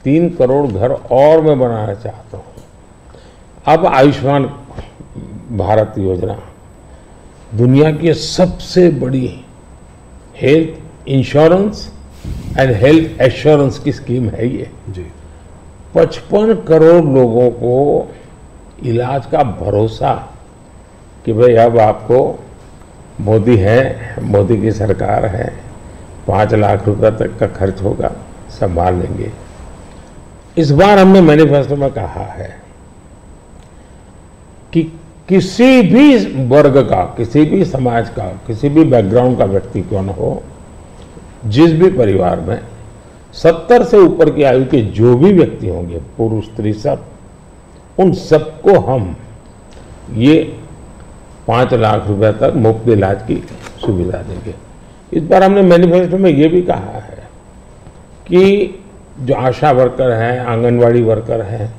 3 करोड़ घर और मैं बनाना चाहता हूँ। अब आयुष्मान भारत योजना दुनिया की सबसे बड़ी health insurance and health assurance की स्कीम है ये जी। 55 करोड़ लोगों को इलाज का भरोसा कि भाई अब आपको मोदी है, मोदी की सरकार है, 5 लाख रुपए तक का खर्च होगा, संभाल लेंगे। इस बार हमने मैनिफेस्टो में कहा है कि किसी भी वर्ग का, किसी भी समाज का, किसी भी बैकग्राउंड का व्यक्ति क्यों न हो, जिस भी परिवार में 70 से ऊपर की आयु के जो भी व्यक्ति होंगे, पुरुष स्त्री सब, उन सबको हम ये 5 लाख रुपए तक मुफ्त इलाज की सुविधा देंगे। इस बार हमने मैनिफेस्टो में ये भी कहा है कि जो आशा वर्कर हैं, आंगनवाड़ी वर्कर हैं,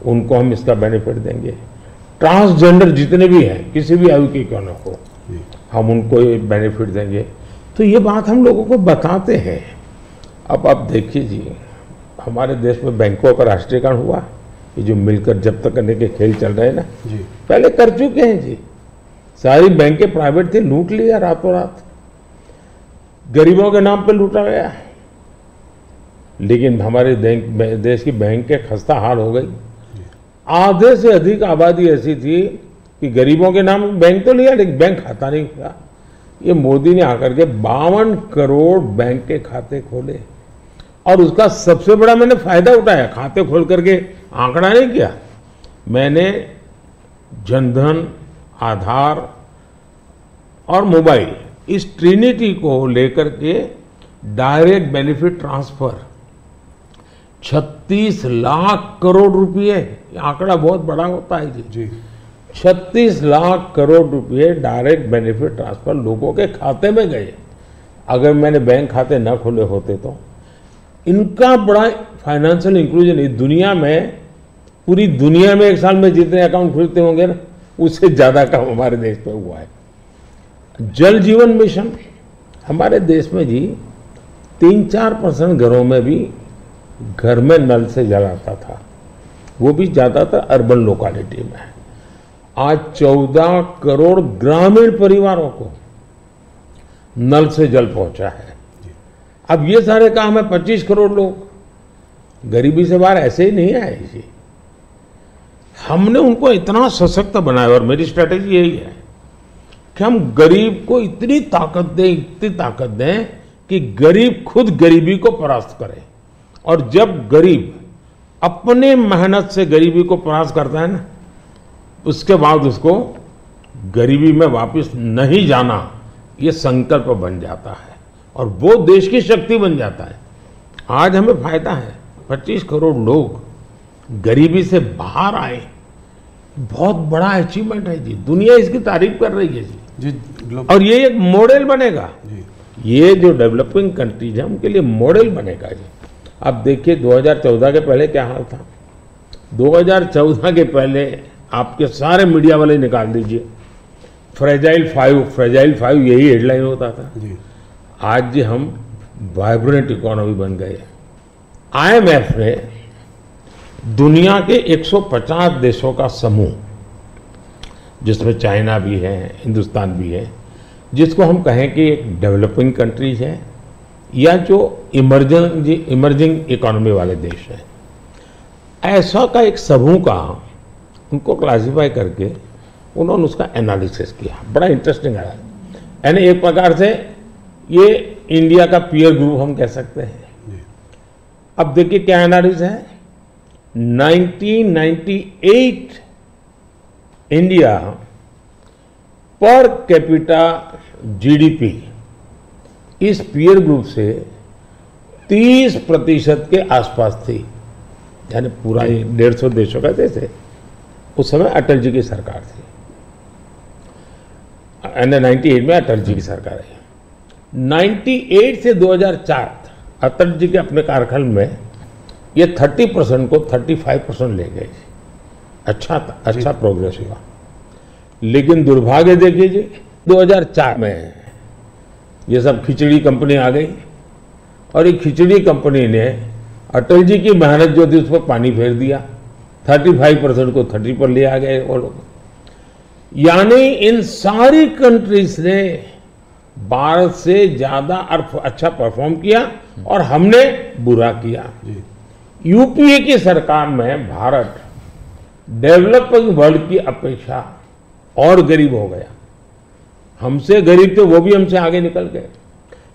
उनको हम इसका बेनिफिट देंगे। ट्रांसजेंडर जितने भी हैं, किसी भी आयु के क्यों न हो, हम उनको ये बेनिफिट देंगे। तो ये बात हम लोगों को बताते हैं। अब आप देखिए जी, हमारे देश में बैंकों का राष्ट्रीयकरण हुआ, ये जो मिलकर जब्त करने के खेल चल रहे हैं ना जी, पहले कर चुके हैं जी। सारी बैंकें प्राइवेट थी, लूट लिया रातों रात, गरीबों के नाम पे लूटा गया। लेकिन हमारे देश की बैंकें खस्ता हाल हो गई। आधे से अधिक आबादी ऐसी थी कि गरीबों के नाम बैंक तो लिया, लेकिन बैंक खाता नहीं था। ये मोदी ने आकर के 52 करोड़ बैंक के खाते खोले और उसका सबसे बड़ा मैंने फायदा उठाया। खाते खोल करके आंकड़ा नहीं किया मैंने, जनधन, आधार और मोबाइल, इस ट्रिनिटी को लेकर के direct benefit transfer 36 lakh crore रुपए, आंकड़ा बहुत बड़ा होता है जी। 36 लाख करोड़ रुपए डायरेक्ट बेनिफिट ट्रांसफर लोगों के खाते में गए। अगर मैंने बैंक खाते न खोले होते तो इनका बड़ा फाइनेंशियल इंक्लूजन इस दुनिया में, पूरी दुनिया में एक साल में जितने अकाउंट खुलते होंगे ना, उससे ज्यादा काम हमारे देश में हुआ है। जल जीवन मिशन हमारे देश में जी 3-4% घरों में भी घर में नल से जल आता था, वो भी ज्यादातर अर्बन लोकेलिटी में। आज 14 करोड़ ग्रामीण परिवारों को नल से जल पहुंचा है। अब ये सारे काम है, 25 करोड़ लोग गरीबी से बाहर ऐसे ही नहीं आए जी। हमने उनको इतना सशक्त बनाया और मेरी स्ट्रैटेजी यही है कि हम गरीब को इतनी ताकत दें कि गरीब खुद गरीबी को परास्त करे। और जब गरीब अपने मेहनत से गरीबी को परास्त करता है ना, उसके बाद उसको गरीबी में वापस नहीं जाना, ये संकल्प बन जाता है और वो देश की शक्ति बन जाता है। आज हमें फायदा है, 25 करोड़ लोग गरीबी से बाहर आए, बहुत बड़ा अचीवमेंट है जी। दुनिया इसकी तारीफ कर रही है जी। और ये एक मॉडल बनेगा जी। ये जो डेवलपिंग कंट्रीज है उनके लिए मॉडल बनेगा जी। अब देखिए 2014 के पहले क्या हाल था। 2014 के पहले आपके सारे मीडिया वाले निकाल दीजिए, फ्रेजाइल फाइव यही हेडलाइन होता था जी। आज जी हम वाइब्रेंट इकोनॉमी बन गए। IMF ने दुनिया के 150 देशों का समूह, जिसमें चाइना भी है, हिंदुस्तान भी है, जिसको हम कहें कि एक डेवलपिंग कंट्रीज है या जो इमर्जिंग इकोनॉमी वाले देश हैं, ऐसा का एक समूह का उनको क्लासिफाई करके उन्होंने उसका एनालिसिस किया। बड़ा इंटरेस्टिंग है यानी एक प्रकार से ये इंडिया का पीयर ग्रुप हम कह सकते हैं। अब देखिए क्या एनालिसिस है। 1998 इंडिया पर कैपिटा जीडीपी इस पीयर ग्रुप से 30% के आसपास थी, यानी पूरा 150 देशों का देश है। उस समय अटल जी की सरकार थी, 98 में अटल जी की सरकार है। 98 से 2004 अटल जी के अपने कार्यकाल में ये 30% को 35% ले गए। अच्छा प्रोग्रेस हुआ। लेकिन दुर्भाग्य देखिए जी, 2004 में ये सब खिचड़ी कंपनी आ गई और ये खिचड़ी कंपनी ने अटल जी की मेहनत जो थी उस पर पानी फेर दिया, 35% को 30 पर ले आ गए वो लोग। यानी इन सारी कंट्रीज ने भारत से ज्यादा अच्छा परफॉर्म किया और हमने बुरा किया। यूपीए की सरकार में भारत डेवलपिंग वर्ल्ड की अपेक्षा और गरीब हो गया। हमसे गरीब थे, वो भी हमसे आगे निकल गए।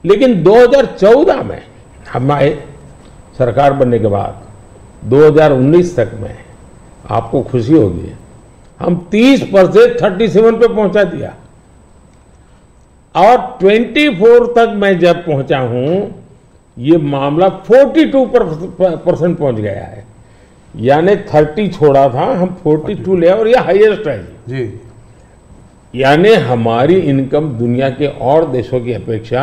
लेकिन 2014 में हम आए सरकार बनने के बाद, 2019 तक में आपको खुशी होगी, हम 30 पर से 37 पे पहुंचा दिया और 24 तक मैं जब पहुंचा हूं ये मामला 42% पहुंच गया है। यानी 30 छोड़ा था, हम 42 ले और ये हाईएस्ट है जी। यानी हमारी इनकम दुनिया के और देशों की अपेक्षा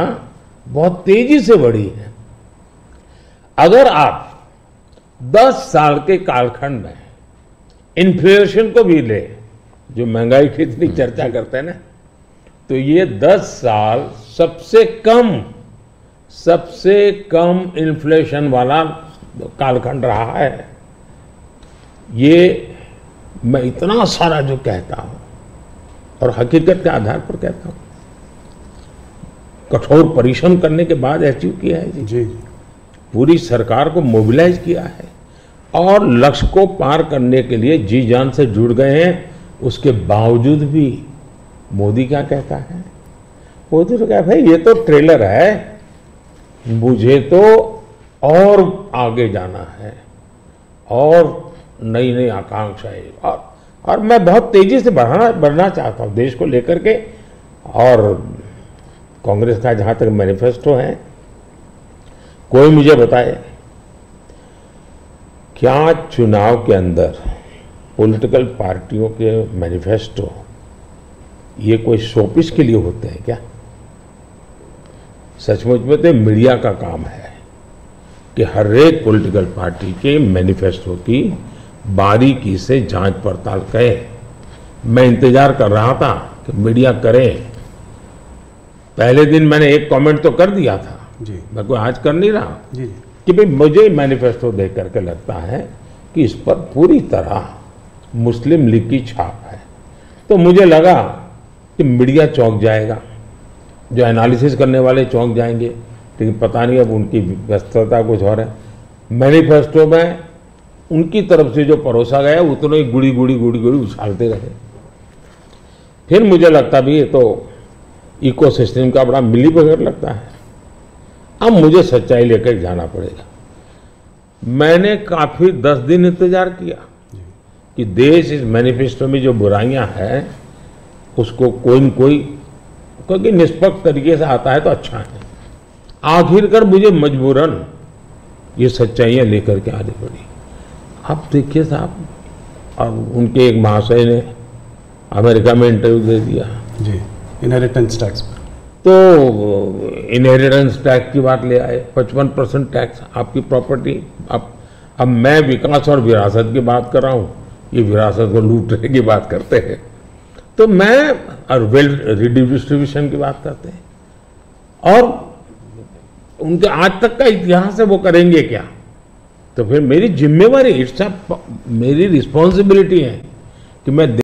बहुत तेजी से बढ़ी है। अगर आप 10 साल के कालखंड में इन्फ्लेशन को भी ले, जो महंगाई की इतनी चर्चा करते हैं ना, तो ये 10 साल सबसे कम इन्फ्लेशन वाला कालखंड रहा है। ये मैं इतना सारा जो कहता हूं और हकीकत के आधार पर कहता हूं, कठोर परिश्रम करने के बाद अचीव किया है जी। पूरी सरकार को मोबिलाइज किया है और लक्ष्य को पार करने के लिए जी जान से जुड़ गए हैं। उसके बावजूद भी मोदी क्या कहता है? मोदी तो कहता है ये तो ट्रेलर है, मुझे तो और आगे जाना है और नई नई आकांक्षाएं और मैं बहुत तेजी से बढ़ना चाहता हूं देश को लेकर के। और कांग्रेस का जहां तक मैनिफेस्टो है, कोई मुझे बताए क्या चुनाव के अंदर पॉलिटिकल पार्टियों के मैनिफेस्टो ये कोई शोपीस के लिए होते हैं क्या? सचमुच में तो मीडिया का काम है कि हर एक पॉलिटिकल पार्टी के मैनिफेस्टो की बारीकी से जांच पड़ताल करें। मैं इंतजार कर रहा था कि मीडिया करे। पहले दिन मैंने एक कमेंट तो कर दिया था जी, मैं कोई आज कर नहीं रहा जी, कि भाई मुझे मैनिफेस्टो देख करके लगता है कि इस पर पूरी तरह मुस्लिम लीग की छाप है। तो मुझे लगा कि मीडिया चौंक जाएगा, जो एनालिसिस करने वाले चौंक जाएंगे, लेकिन पता नहीं अब उनकी व्यस्तता कुछ और है। मैनिफेस्टो में उनकी तरफ से जो परोसा गया उतना ही गुड़ी उछालते रहे। फिर मुझे लगता भी ये तो इकोसिस्टम का बड़ा मिलीबग लगता है। अब मुझे सच्चाई लेकर जाना पड़ेगा। मैंने काफी 10 दिन इंतजार किया कि देश इस मैनिफेस्टो में जो बुराइयां हैं उसको कोई न कोई, क्योंकि निष्पक्ष तरीके से आता है तो अच्छा है। आखिरकार मुझे मजबूरन ये सच्चाइयां लेकर के आनी पड़ी। अब देखिए साहब, अब उनके एक महाशय ने अमेरिका में इंटरव्यू दे दिया जी इनहेरिटेंस टैक्स पर, तो इनहेरिटेंस टैक्स की बात ले आए, 55% टैक्स आपकी प्रॉपर्टी। अब मैं विकास और विरासत की बात कर रहा हूं, ये विरासत को लूटने की बात करते हैं। तो मैं और वेल्थ रिडिस्ट्रीब्यूशन की बात करते हैं और उनके आज तक का इतिहास है, वो करेंगे क्या? तो फिर मेरी जिम्मेवारी, मेरी रिस्पॉन्सिबिलिटी है कि मैं